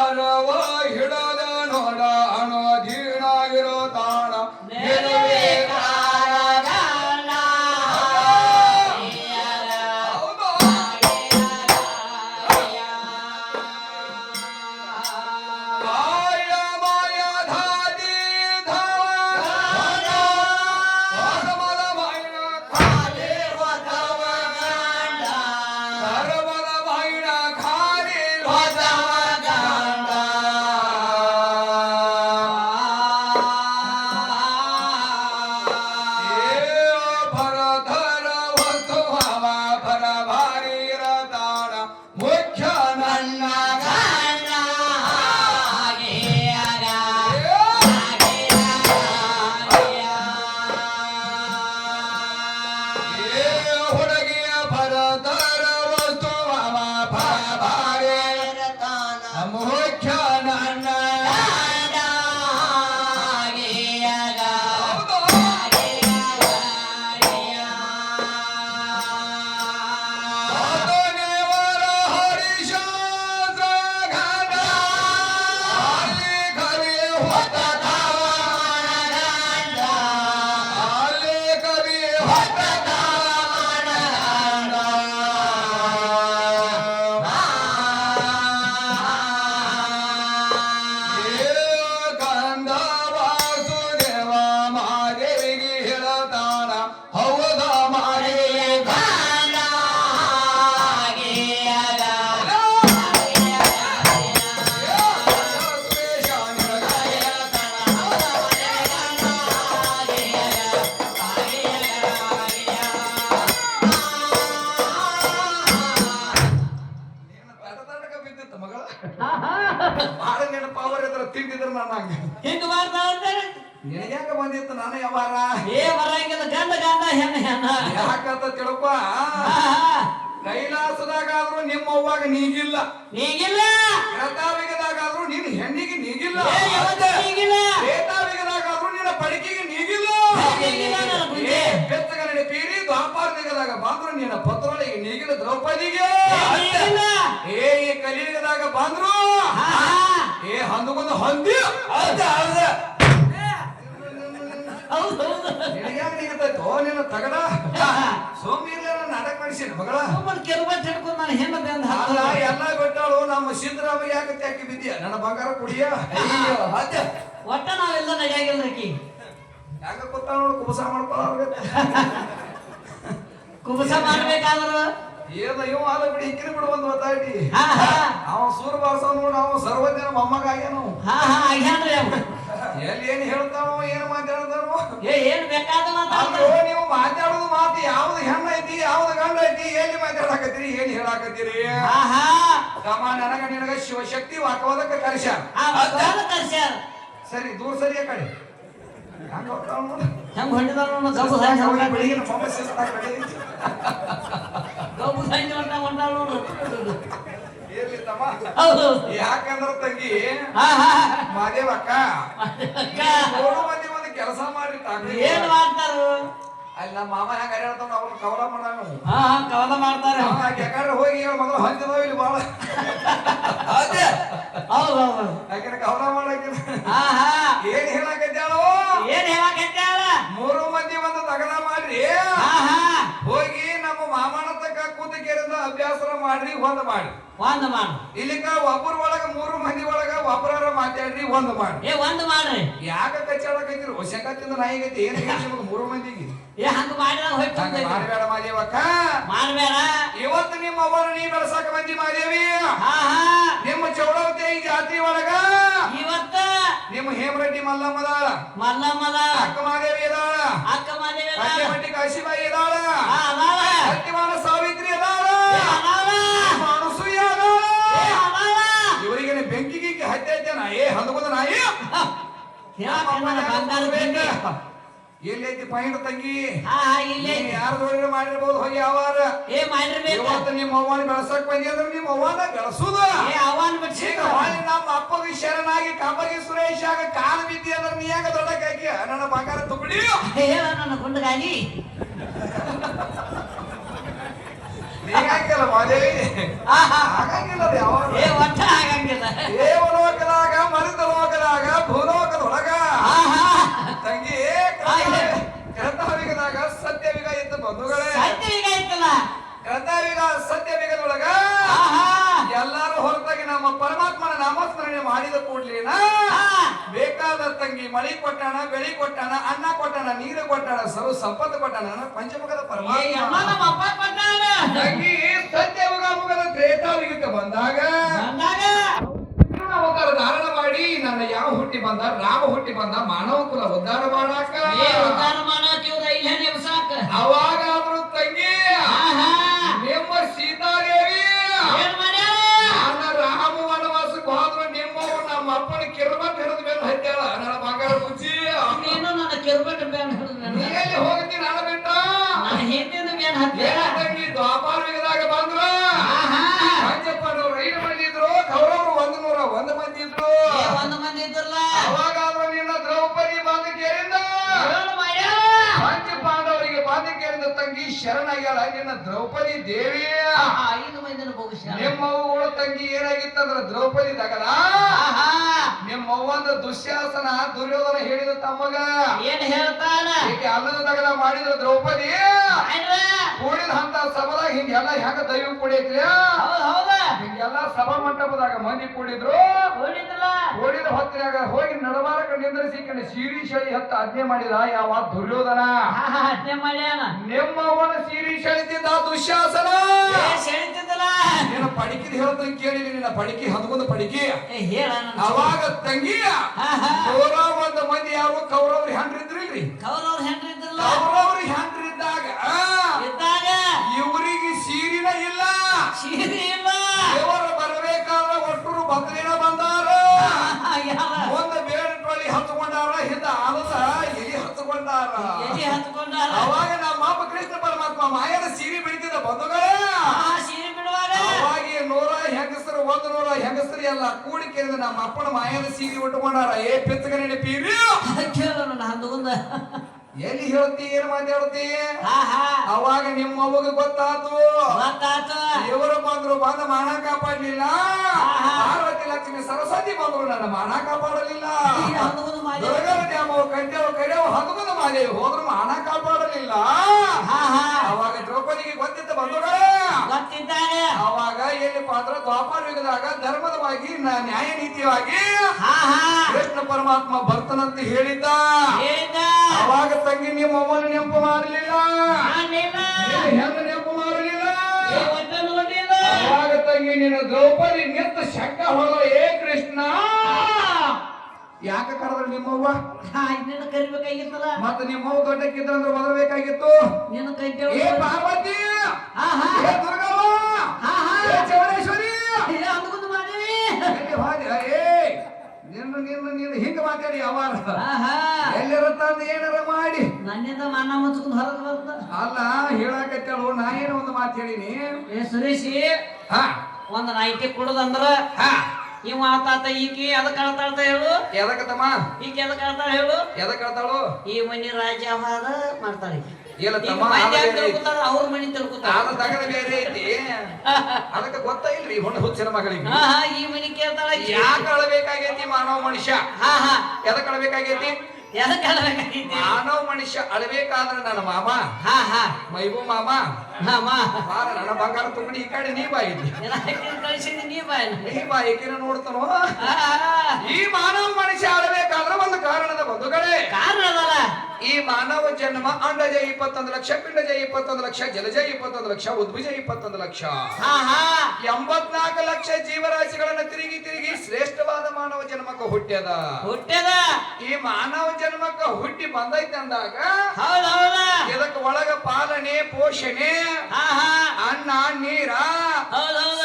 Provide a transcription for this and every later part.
ಹರವ ಹಿಡದ ನೋಡ ಅಣೋಧೀನಾಗಿರೋ ತಾಣ ಗೆಲುವೆ ನಿನಗ್ಯಾಕ ಬಂದಿತ್ತು ನಾನು ಯಾವಾರ ಬರಂಗಿಲ್ಲ ಗಂಡ ಗಂಡ ಹೆಣ್ಣ ಹೆಣ್ಣ ಯಾಕಂತ ತಿಳ್ಕೊ ಕೈಲಾಸದಾಗಾದ್ರೂ ನಿಮ್ಮ ಅವ್ವಾಗ ನೀಗಿಲ್ಲ ರಥಾವಿಗದಾಗಾದ್ರೂ ನಿನ್ನ ಹೆಣ್ಣಿಗೆ ನೀಗಿಲ್ಲ ವೇತಾವಿಗದಾಗಾದ್ರೂ ನಿನ್ನ ಪಡಿಕೆಗೆ ನೀಗಿಲ್ಲ ಬೆತ್ತಗ ನಡೆಪೀರಿ ದ್ವಾಪಾರದಾಗ ಬಂದ್ರು ನಿನ್ನ ಪತ್ರೊಳಗೆ ನೀಗಿಲ್ಲ ದ್ರೌಪದಿಗೆ ಈ ಕಲಿಯುಗದಾಗ ಬಂದ್ರು ಹಂದು ಹಂದಿ ನಿನ್ನ ತಗಡ ಸೋಮಿರ್ಲ ನಾಟಕ ಮಾಡಿಸಿನ ಮಗಳ ಎಲ್ಲ ಬಿಟ್ಟಾಳು ನಮ್ಮ ಸಿದ್ದರಾಮಯ್ಯ ಯಾಕತ್ತೆ ಯಾಕೆ ಬಿದ್ದಿಯ ನನ್ನ ಬಂಗಾರ ಕುಡಿಯ ಒಟ್ಟ ನಾವೆಲ್ಲ ನಡಿಯಾಗಿಲ್ರಿ ಯಾಕ ಗೊತ್ತ ನೋಡು ಕುಬಸ ಮಾಡ್ಕೊಳ್ಳ ಕುಬಸ ಮಾಡ್ಬೇಕಾದ್ರ ಏನ ಇವ ಆಲ ಬಿಡಿ ಇಕ್ಕಿನ ಬಿಡು ಒಂದು ಒತ್ತಾಡಿ ಅವ ಸೂರ ಬಾರ್ಸವ್ ನೋಡು ಅವ ಸರ್ವಜ್ಞನ ಮೊಮ್ಮಗ ಆಗ್ಯಾನು ಎಲ್ಲಿ ಏನ್ ಹೇಳ್ತಾನೋ ಏನ್ ಮಾತಾಡ್ತಾನೋ ಏನ್ ಬೇಕಾದ ನೀವು ಮಾತಾಡೋದು ಮಾತು ಯಾವ್ದು ಹೆಣ್ಣ ಐತಿ ಯಾವ್ದು ಗಂಡ ಐತಿ ಎಲ್ಲಿ ಮಾತಾಡಕತ್ತೀರಿ ಏನ್ ಹೇಳಾಕತ್ತೀರಿ ತಮ್ಮ ನನಗ ನಿನಗ ಶಿವಶಕ್ತಿ ವಾಕವಾದಕ್ಕ ಕರ್ಸ್ಯಾರ ಸರಿ ದೂರ ಸರಿಯ ಕಡೆ ಹೆಂಗ್ ಹೊಂಡಿದಾರ ಬೆಳಿಗ್ಗೆ ಸಮಸ್ಯೆ ಯಾಕಂದ್ರ ತಂಗಿ ಮಾದೇವಕ್ಕ ಮಂದಿ ಒಂದು ಕೆಲಸ ಮಾಡಿ ಏನ್ ಮಾಡ್ತಾರು ಅಲ್ಲಿ ನಮ್ಮ ಮಾಮ ಹೆಂಗ ಹೇಳ್ತಾವ ಅವ್ರ ಕವಲ ಮಾಡಾನು ಕವಲ ಮಾಡ್ತಾರೆ ಯಾಕಂದ್ರೆ ಹೋಗಿ ಮೊದಲು ಹೊಂದಿದಾವ ಇಲ್ಲಿ ಬಾಳ ಯಾಕಂದ್ರೆ ಕವಲ ಮಾಡಾಕ ಏನ್ ಹೇಳಾಕತ್ಯಾಳು ಮೂರು ಮಂದಿ ಒಂದು ತಗದ ಮಾಡ್ರಿ ಹೋಗಿ ನಮ್ಮ ಮಾಮನ ತಕ್ಕ ಕೂತಕೇರಿಂದ ಅಭ್ಯಾಸ ಮಾಡ್ರಿ ಒಂದ್ ಮಾಡಿ ಇಲ್ಲಿಕ ಒಬ್ಬರ ಒಳಗ ಮೂರು ಮಂದಿ ಒಳಗ ಒಬ್ಬರ ಮಾತಾಡ್ರಿ ಒಂದ್ ಮಾಡ್ರಿ ಯಾಕ ಕಚ್ಚಾಡಕೈತಿರಿ ಹೊಸಕತ್ತಿಂದ ನಾಯಿಗೈತಿ ಏನ್ ಹೇಳ್ಬೇಕು ಮೂರು ಮಂದಿಗೆ ಮಾಡ್ಬೇಡ ಮಾದೇವಕ್ಕ ಇವತ್ತು ನಿಮ್ಮ ಅವ್ವನ ನೀ ಬೆಳಸಾಕ ಬಂದಿ ಮಾದೇವಿ ನಿಮ್ಮ ಚೌಡವತಿ ಜಾತಿ ಒಳಗ ಇವತ್ತ ನಿಮ್ಮ ಹೇಮರೆಡ್ಡಿ ಮಲ್ಲಮ್ಮದ ಅಕ್ಕ ಮಾದೇವಿ ಇದಾಳ ಮಟ್ಟಿ ಕಾಶಿಬಾಯಿ ಇದಾಳ ಸತ್ಯವಾನ ಸಾವಿತ್ರಿ ಇದಾಳ ಇವರಿಗೆ ಬೆಂಕಿಗೆ ಹತ್ಯೆ ನಾಯಿ ಹಂದಕೊಂದ ನಾಯಿ ಎಲ್ಲೈತಿ ಪಾಯಿಂಟ್ ತಂಗಿ ಯಾರು ದೊಡ್ಡ ಮಾಡಿರ್ಬೋದು ಹೋಗಿ ಯಾವಾರ ಇವತ್ತು ನಿಮ್ಮ ಅವ್ವನ ಬೆಳಸಕ್ ಬಂದಿ ಅಂದ್ರೆ ನಿಮ್ಮ ಅವ್ವನ ಬೆಳಸುದ ನಮ್ಮ ಅಪ್ಪಗೆ ಶರಣಾಗಿ ಕಬ್ಬಗಿ ಸುರೇಶ್ ಆಗ ಕಾಲ ಬಿದ್ದಿ ಅಂದ್ರೆ ನೀ ಯಾಕ ದೊಡ್ಡಕ್ಕಾಗಿ ನನ್ನ ಬಂಗಾರ ತುಕಡಿ ನನ್ನ ಗುಂಡಗಾಗಿ ನೀಗಾಗಿಲ್ಲ ಮಾದೇವಿ ಆಗಂಗಿಲ್ಲ ಯಾವಾಗ ಒಟ್ಟ ಆಗಂಗಿಲ್ಲ ಪರಮಾತ್ಮನ ನಾಮಸ್ಮರಣೆ ಮಾಡಿದ ಕೂಡ್ಲೇನ ಬೇಕಾದ ತಂಗಿ ಮಳಿ ಕೊಟ್ಟಾನ, ಬೆಳಿ ಕೊಟ್ಟಾನ, ಅನ್ನ ಕೊಟ್ಟಾನ, ನೀರು ಕೊಟ್ಟಾನ, ಸರ್ವ ಸಂಪತ್ತು ಕೊಟ್ಟಾನ. ಪಂಚಮುಖದ ಪರಮಾತ್ಮ ತಂಗಿ ಸತ್ಯಯುಗಮುಗದ ತ್ರೇತಾಯುಗಕ್ಕೆ ಬಂದಾಗ ಅವತಾರ ಧಾರಣ ಮಾಡಿ ನನ್ನ ಯಾವ ಹುಟ್ಟಿ ಬಂದ, ರಾಮ ಹುಟ್ಟಿ ಬಂದ, ಮಾನವ ಕುಲ ಉದ್ಧಾರ ಮಾಡಾಕ. ಅವಾಗಾದ್ರೂ ತಂಗಿ ನಿಮ್ಮ ಸೀತಾದೇವಿ ನನ್ನ ರಾಮ ವನವಾಸಕ್ಕೆ ಹೋದ್ರು ನಿಮ್ಮವು ನಮ್ಮ ಅಪ್ಪನ ಕಿರುಬಟ್ ಹಿಡಿದ ಮೇಲೆ ಹತ್ಯಾಳ. ನನ್ನ ಬಂಗಾರ ಬುಚ್ಚಿ ಎಲ್ಲಿ ಹೋಗ್ತೀನಿ ನಾನು ಬಿಟ್ಟ ತಂಗಿ ದ್ವಾಪಾರ ಯುಗದಾಗ ಬಂದ್ರ ಪಂಚಪ್ಪನವ್ರು 5 ಮಂದಿ ಇದ್ರು, ಕೌರವರು 101 ಮಂದಿ ಇದ್ರು. ಅವಾಗಾದ್ರೂ ನಿನ್ನ ದ್ರೌಪದಿ ಬಾಂಧಕಿಯರಿಂದ ಪಂಚ ಪಾಂಡವರಿಗೆ ಬಾಂಧಕಿಯರಿಂದ ತಂಗಿ ಶರಣಾಗ್ಯಾಳ ನಿನ್ನ ದ್ರೌಪದಿ ದೇವಿ. ನಿಮ್ಮವ್ವಗಳು ತಂಗಿ ಏನಾಗಿತ್ತಂದ್ರ ದ್ರೌಪದಿ ತಗದ ನಿಮ್ಮವ್ವಂದ ದುಶ್ಯಾಸನ ದುರ್ಯೋಧನ ಹೇಳಿದ ತಮ್ಮಗ ಏನ್ ಹೇಳ್ತಾನ ಅಲ್ಲದ ತಗದ ಮಾಡಿದ್ರ ದ್ರೌಪದಿ ಕೂಡಿದ ಅಂತ ಸಭದಾಗ ಹಿಂಗೆಲ್ಲ ಹೆಂಗ ದೈವ ಕೂಡೈತ್ರಿ ಹಿಂಗೆಲ್ಲ ಸಭಾ ಮಂಟಪದಾಗ ಮಂದಿ ಕೂಡಿದ್ರು. ಕೂಡಿದ ಹೊತ್ತಿನಾಗ ಹೋಗಿ ನಡಬಾರಕ ನಿಂದ್ರಿಸಿಕೊಂಡು ಸೀರಿ ಶಳಿ ಹತ್ತ ಆಜ್ಞೆ ಮಾಡಿದ ಯಾವ ದುರ್ಯೋಧನ. ನಿಮ್ಮವನ ಸೀರಿ ಶಳಿತಿದ್ದ ದುಶ್ಯಾಸನ ನಿನ್ನ ಪಡಿಕಿದ ಹೇಳ್ತಾನೆ ಕೇಳಿ, ನಿನ್ನ ಪಡಿಕೆ ಹದ್ಕೊಂದು ಪಡಿಕೆ. ಅವಾಗ ತಂಗಿ 101 ಮಂದಿ ಯಾರು ಕೌರವ್ರ ಹೆಂಡ್ರಿದ್ರಿಲ್ರಿ, ಕೌರವ್ರ ಹೆಂಡ್ರಿದ್ದಾಗ ಇವರಿಗೆ ಸೀರಿನ ಇಲ್ಲ, ದೇವರು ಬರಬೇಕಾದ್ರೆ ಒಟ್ಟರು ಬದ್ಲಿನ ಬಂದಾರ. ಒಂದು ಬೇಡಟ್ವಳ್ಳಿ ಹತ್ಕೊಂಡಾರ, ಹಿಂದ ಆಲದ ಎಲಿ ಹತ್ಕೊಂಡಾರ. ಅವಾಗ ನಮ್ಮ ಅಪ್ಪ ಕೃಷ್ಣ ಪರಮಾತ್ಮ ಮಾಯದ ಸೀರೆ ಬಿಡ್ತಿದ್ದ ಬಂಧುಗಳೇ. ಅವಾಗ 100 ಹೆಂಗಸರು 100 ಹೆಂಗಸರು ಎಲ್ಲ ಕೂಡಿಕೆಂದ ನಮ್ಮ ಅಪ್ಪನ ಮಾಯದ ಸೀರೆ ಉಟ್ಕೊಂಡಾರ. ಪಿತ್ತಗ ನೆನಪೀರಿ ಎಲ್ಲಿ ಹೇಳ್ತಿ ಏನ್ ಮಾತಾಡ್ತಿ. ಅವಾಗ ನಿಮ್ಮ ಅವ್ವಗ ಗೊತ್ತಾತು, ಇವರು ಬಂದ್ರು ಬಂದ ಮಾನ ಕಾಪಾಡ್ಲಿಲ್ಲ. ಪಾರ್ವತಿ ಲಕ್ಷ್ಮಿ ಸರಸ್ವತಿ ಬಂದ್ರು ನನ್ನ ಮಾನ ಕಾಪಾಡಲಿಲ್ಲ. ದುರ್ಗರ ದ್ಯಾಮವ ಕಂಡೆವ ಕಡೆವ ಹನುಮನ ಮಾದೇವಿ ಹೋದ್ರು ಮಾನ ಕಾಪಾಡಲಿಲ್ಲ. ಅವಾಗ ದ್ರೌಪದಿಗೆ ಗೊತ್ತಿದ್ದ ಬಂಧುಗಳೇ. ಅವಾಗ ಎಲ್ಲಿ ಪಾತ್ರ ದ್ವಾಪಾರ ಯುಗದಾಗ ಧರ್ಮದವಾಗಿ ನ್ಯಾಯ ನೀತಿಯಾಗಿ ಕೃಷ್ಣ ಪರಮಾತ್ಮ ಬರ್ತನಂತ ಹೇಳಿದ್ದ. ಅವಾಗ ತಂಗಿ ನಿಮ್ಮ ಅವ್ವನ ನೆನಪು ಮಾಡಲಿಲ್ಲ, ಹೆಂಗ ನೆನಪು ಮಾಡಲಿಲ್ಲ. ಅವಾಗ ತಂಗಿ ನಿನ್ನ ದ್ರೌಪದಿ ನಿಂತ ಶಂಕ ಹೊರ ಏ ಕೃಷ್ಣ ಯಾಕೆ ಕರೆದ್ರು ನಿಮ್ಮವ್ವ? ಕರಿಬೇಕಾಗಿತ್ತಲ್ಲ, ಮತ್ತೆ ನಿಮ್ಮವ್ವ ದೊಡ್ಡಕ್ಕಿದ್ರ ಅಂದ್ರೆ ಬದರ್ಬೇಕಾಗಿತ್ತು. ಏ ಪಾರ್ವತಿ, ಏ ದುರ್ಗವ್ವ, ಏ ಚೌಡೇಶ್ವರಿ, ನಿನ್ನ ಹಿಂಗ ಮಾತಾಡಿ ಅವಾರ ಎಲ್ಲರ ತಂದು ಏನಾರ ಮಾಡಿ ನನ್ನಿಂದ ಮನ ಮುಚ್ಕೊಂಡು ಹೊರಗೆ ಬರ್ತ ಅಲ್ಲ ಹೇಳಕತ್ತೇಳು. ನಾ ಏನೋ ಒಂದು ಮಾತು ಹೇಳಿನಿ. ಸುರೇಶಿ ಒಂದ್ ನೈಟಿ ಕುಡದಂದ್ರ ಇವ ಆತಾತ ಈಕಿ ಎದಕ್ ಆಳ್ತಾಳ್ತ ಹೇಳು? ಎದಕ್ಕತ್ತಮ್ಮ ಈಕಿ ಎದಕ್ ಆಳ್ತಾಳ ಹೇಳು? ಎದಕ್ ಆಳ್ತಾಳು? ಈ ಮನಿ ರಾಜವಾದ ಮಾಡ್ತಾಳೆ. ಅವ್ರ ಮನಿ ತಿಳ್ಕೊತಾರ ತಗದ ಬೇರೆ ಐತಿ. ಅದಕ್ಕೆ ಗೊತ್ತಾಯಿಲ್ರಿ ಹೊಂಡ ಹುಚ್ಚಿನ ಮಗಳಿಗೆ. ಈ ಮನಿ ಕೇಳ್ತಾಳ ಯಾಕೆ ಅಳಬೇಕಾಗೈತಿ ಮಾನವ ಮನುಷ್ಯ? ಎದಕ್ ಅಳಬೇಕಾಗೈತಿ? ಮಾನವ ಮನುಷ್ಯ ಅಳಬೇಕಾದ್ರೆ ನನ್ನ ಮಾಮ ಮೈಬೂ ಮಾಮ ನನ್ನ ಬಂಗಾರ ತಗೊಂಡು ಈ ಕಡೆ ನೀ ಬಾಯಿದ್ವಿ ನೀ ಬಾಯಿಕಿನ ನೋಡ್ತಾನೋ. ಈ ಮಾನವ ಮನುಷ್ಯ ಅಳಬೇಕಾದ್ರೆ ಒಂದು ಕಾರಣದ ಬಂಧುಗಳೇ. ಕಾರಣ ಅದಲ್ಲ. ಈ ಮಾನವ ಜನ್ಮ ಅಂಡಜ 21 ಲಕ್ಷ, ಪಿಂಡಜ 21 ಲಕ್ಷ, ಜಲಜ 21 ಲಕ್ಷ, ಉದ್ಭಿಜ 21 ಲಕ್ಷ, 84 ಲಕ್ಷ ಜೀವರಾಶಿಗಳನ್ನ ತಿರುಗಿ ತಿರುಗಿ ಶ್ರೇಷ್ಠವಾದ ಮಾನವ ಜನ್ಮಕ್ಕೆ ಹುಟ್ಟ್ಯದ. ಈ ಮಾನವ ಜನ್ಮಕ್ಕ ಹುಟ್ಟಿ ಬಂದೈತೆ ಅಂದಾಗ ಇದಕ್ಕೆ ಒಳಗ ಪಾಲನೆ ಪೋಷಣೆ ಅನ್ನ ನೀರ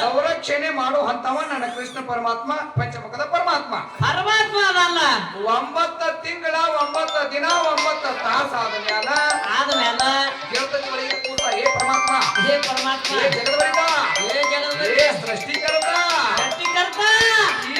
ಸಂರಕ್ಷಣೆ ಮಾಡುವಂತವ ನನ್ನ ಕೃಷ್ಣ ಪರಮಾತ್ಮ ಪಂಚಮುಖದ ಪರಮಾತ್ಮ. ಪರಮಾತ್ಮ ಅದಲ್ಲ. 9 ತಿಂಗಳ 9 ದಿನ 9 ತಾಸ ಆದ್ಮೇಲೆ ಕೂತ ಹೇ ಪರಮಾತ್ಮ, ಹೇ ಪರಮಾತ್ಮ, ಹೇ ಜಗದ್ವರಿತ, ಹೇ ಜಗದ್ವರಿತ, ಹೇ ಸೃಷ್ಟಿಕರ್ತ, ಸೃಷ್ಟಿಕರ್ತ, ಈ